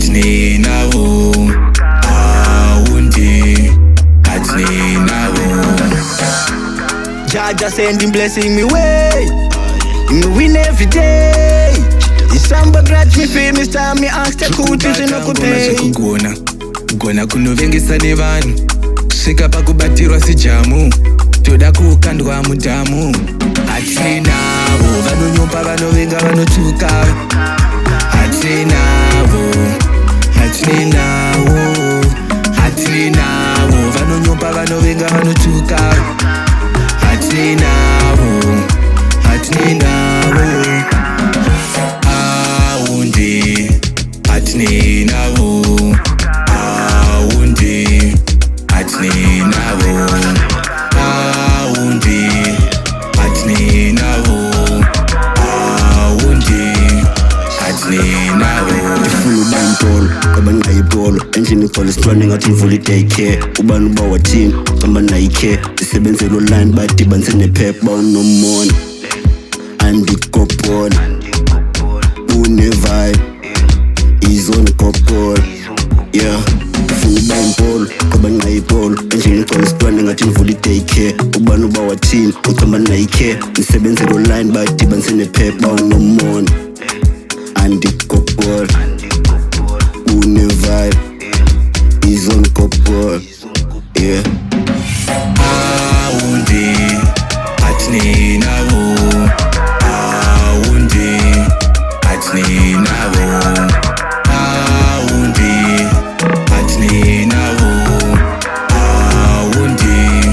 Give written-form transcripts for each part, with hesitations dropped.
hatine navo aundi hatine navo. Jaja sending blessing me way. Me win every day. Isamba grudge me feel me star me ask the kuti zvinokupei. Kugona kunovengesa nevanhu svika pakubatirwa sijamu toda kukandwa mudhamu. Hatine navo vanonyomba vanovenga vanotuka. Hatine navo, hatine navo, hatine navo vanonyomba vanovenga vanotuka. Hatine navo, hatine navo aundi hatine navo aundi hatine navo aundi hatine navo aundi hatine navo. Ndifuna uba yintolo ngoba ndingayibholo endlini igcwala isitwana ngathi mvula i-daycare. Ubani uba wathini hamba nayikhe ndisebenzela online badibanise nephepha bawunomona andikophola une-vibe izondikophola. Yeah, ndifuna uba yintolo ngoba ndingayibholo endlini igcwala isitwana ngathi mvula i-daycare. Ubani uba wathini uchamba nayikhe ndisebenzela online badibanise nephepha bawunomona andikophola une-vibe izondikophola. Yeah. Aundi hatine navo aundi hatine navo aundi hatine navo aundi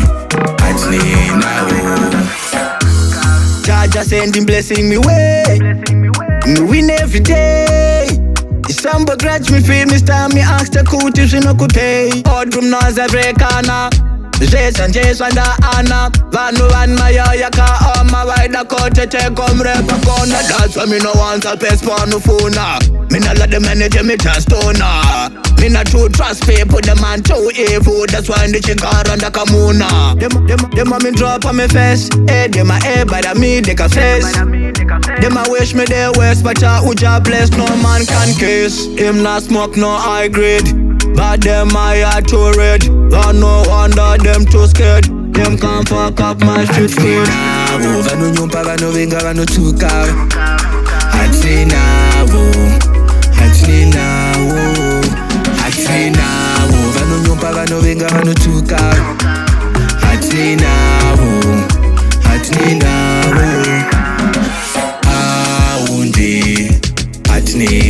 hatine navo. Jaja sending blessing me way. Me win every day. Isamba grudge me feel me star me ask the kuti zvinokupei. Odrum naza brekana Zesa njesa nda ana Vanu van maya yaka oma Vaida kote teko mrepa kona. That's why me no want a pest panufuna. Me no let the manager me trustona. Me not too trust people, the man too evil. That's why the chikara nda kamuna. Them a me drop on me face. Eh, them a but I me they can face. Them a wish me their worst, but uja bless no man can kiss. Him not smoke no high grade, but them I are too red. But no wonder them too scared. Them can't fuck up my shit Hatine navo vanonyomba vanovenga vanotuka. Hatine navo, hatine navo, hatine navo vanonyomba vanovenga vanotuka. Hatine navo, hatine navo aundi hatine